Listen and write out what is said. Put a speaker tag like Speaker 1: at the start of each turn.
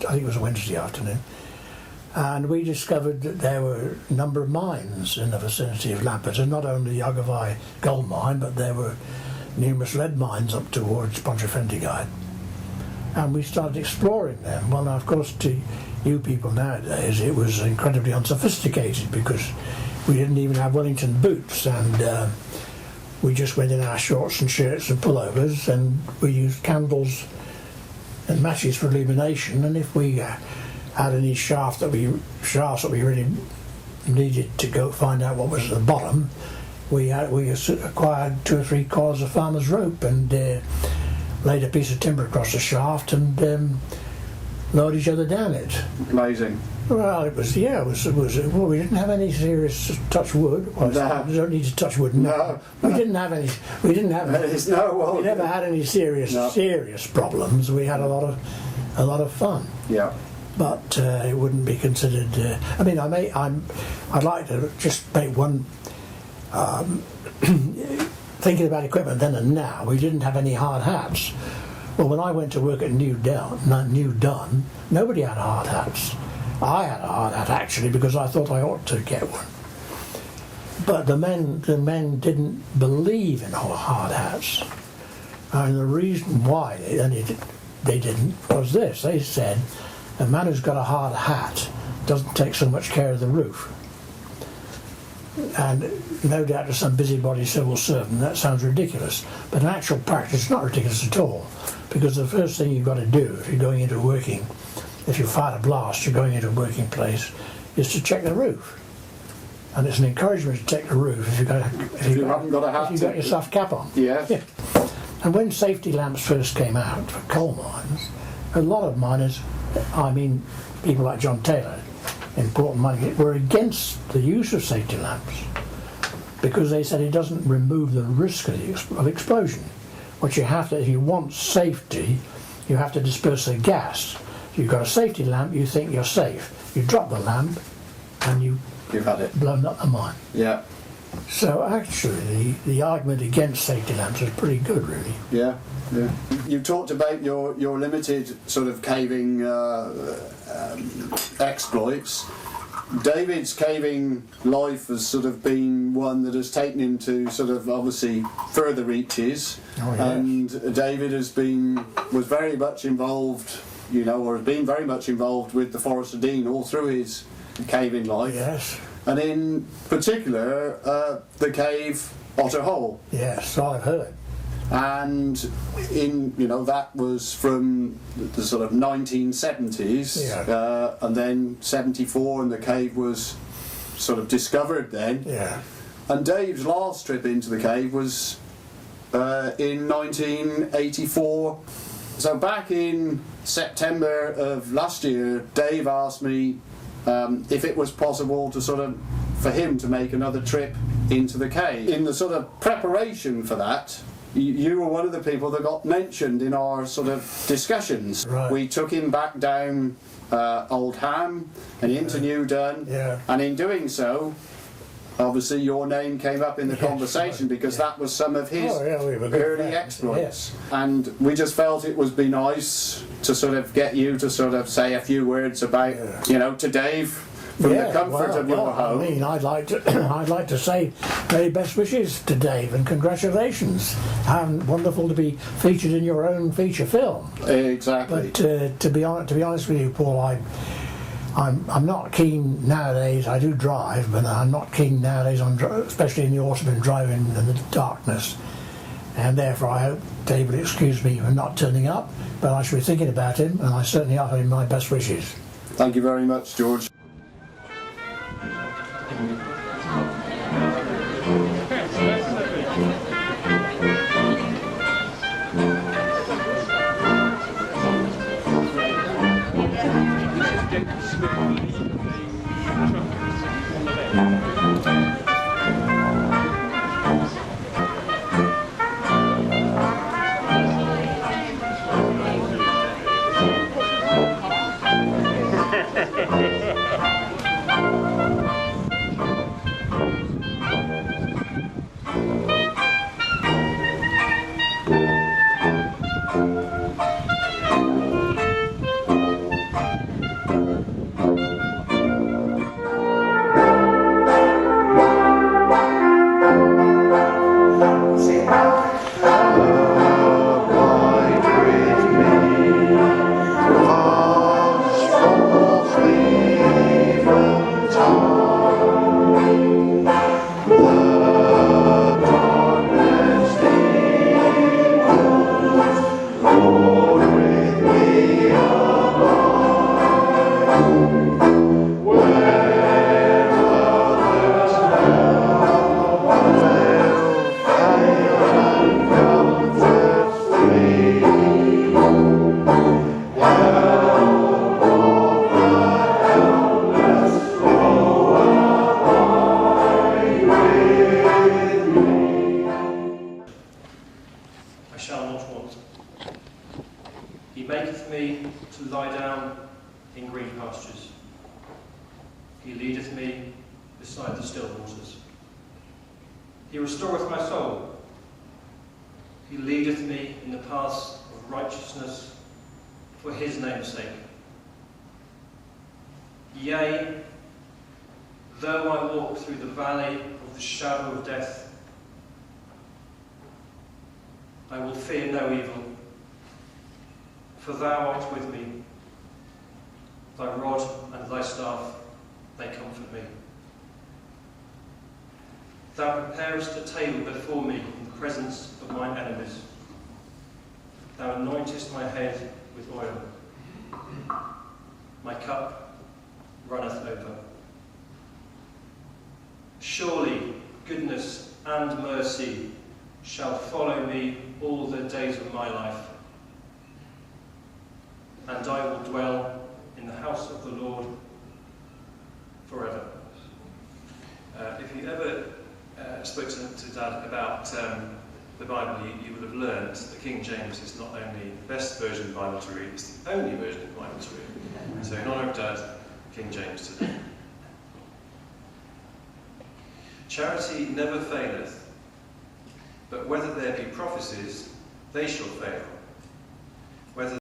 Speaker 1: I think it was a Wednesday afternoon, and we discovered that there were a number of mines in the vicinity of Lampeter, and not only the Uggervie gold mine, but there were numerous lead mines up towards Pontefract. And we started exploring them. Well, now, of course, to you people nowadays, it was incredibly unsophisticated because we didn't even have Wellington boots, and we just went in our shorts and shirts and pullovers, and we used candles and matches for illumination. And if we had any shafts that we really needed to go find out what was at the bottom, we acquired 2 or 3 coils of farmer's rope and laid a piece of timber across the shaft and lowered each other down it.
Speaker 2: Amazing.
Speaker 1: Well, it was. Well, we didn't have any serious touch wood. Well,
Speaker 2: No.
Speaker 1: We don't need to touch wood.
Speaker 2: No.
Speaker 1: We didn't have any. We never had any serious problems. We had a lot of fun.
Speaker 2: Yeah.
Speaker 1: But it wouldn't be considered. I'd like to just make one. Thinking about equipment then and now, we didn't have any hard hats. Well, when I went to work at New Dunn, nobody had hard hats. I had a hard hat actually because I thought I ought to get one. But the men didn't believe in hard hats, and the reason why they didn't was this: they said a man who's got a hard hat doesn't take so much care of the roof. And no doubt to some busybody civil servant that sounds ridiculous, but in actual practice it's not ridiculous at all, because the first thing you've got to do if you're going into working, if you fired a blast, you're going into a working place, is to check the roof. And it's an encouragement to check the roof if you haven't got a hat, if you've got your soft cap on.
Speaker 2: Yes.
Speaker 1: Yeah. And when safety lamps first came out for coal mines, a lot of miners, I mean people like John Taylor, important money, were against the use of safety lamps because they said it doesn't remove the risk of explosion. What you have to, if you want safety, you have to disperse the gas. If you've got a safety lamp, you think you're safe. You drop the lamp and you've
Speaker 2: had it
Speaker 1: blown up the mine.
Speaker 2: Yeah.
Speaker 1: So actually the argument against safety lamps is pretty good, really.
Speaker 2: Yeah. Yeah. You talked about your limited sort of caving exploits. David's caving life has sort of been one that has taken him to sort of obviously further reaches.
Speaker 1: Oh, yes.
Speaker 2: And David was very much involved, or has been very much involved with the Forest of Dean all through his caving life.
Speaker 1: Yes.
Speaker 2: And in particular, the cave Otter Hole.
Speaker 1: Yes, I've heard.
Speaker 2: And that was from the sort of 1970s,
Speaker 1: yeah.
Speaker 2: And then 74, and the cave was sort of discovered then.
Speaker 1: Yeah.
Speaker 2: And Dave's last trip into the cave was in 1984. So back in September of last year, Dave asked me if it was possible for him to make another trip into the cave. In the sort of preparation for that, you were one of the people that got mentioned in our sort of discussions.
Speaker 1: Right.
Speaker 2: We took him back down Old Ham and into New Dunn,
Speaker 1: yeah.
Speaker 2: And in doing so, obviously your name came up in the conversation,
Speaker 1: right.
Speaker 2: because
Speaker 1: Yeah.
Speaker 2: that was some of his
Speaker 1: we were good
Speaker 2: early
Speaker 1: friends.
Speaker 2: exploits.
Speaker 1: Yes.
Speaker 2: And we just felt it would be nice to sort of get you to sort of say a few words about, to Dave, from the comfort of your home.
Speaker 1: I mean, I'd like to say very best wishes to Dave and congratulations. And wonderful to be featured in your own feature film.
Speaker 2: Exactly.
Speaker 1: But to be honest with you, Paul, I'm not keen nowadays. I do drive, but I'm not keen nowadays on, especially in the autumn, and driving in the darkness. And therefore, I hope Dave will excuse me for not turning up. But I shall be thinking about him, and I certainly offer him my best wishes.
Speaker 2: Thank you very much, George.
Speaker 3: in green pastures. He leadeth me beside the still waters. He restoreth my soul. He leadeth me in the paths of righteousness for his name's sake. Yea, though I walk through the valley of the shadow of death, I will fear no evil, for thou art with me. Thy rod and thy staff, they comfort me. Thou preparest a table before me in the presence of mine enemies. Thou anointest my head with oil. My cup runneth over. Surely goodness and mercy shall follow me all the days of my life, and I will dwell in the house of the Lord forever. If you ever spoke to Dad about the Bible, you would have learned that King James is not only the best version of the Bible to read, it's the only version of the Bible to read. So in honour of Dad, King James today. Charity never faileth, but whether there be prophecies, they shall fail. Whether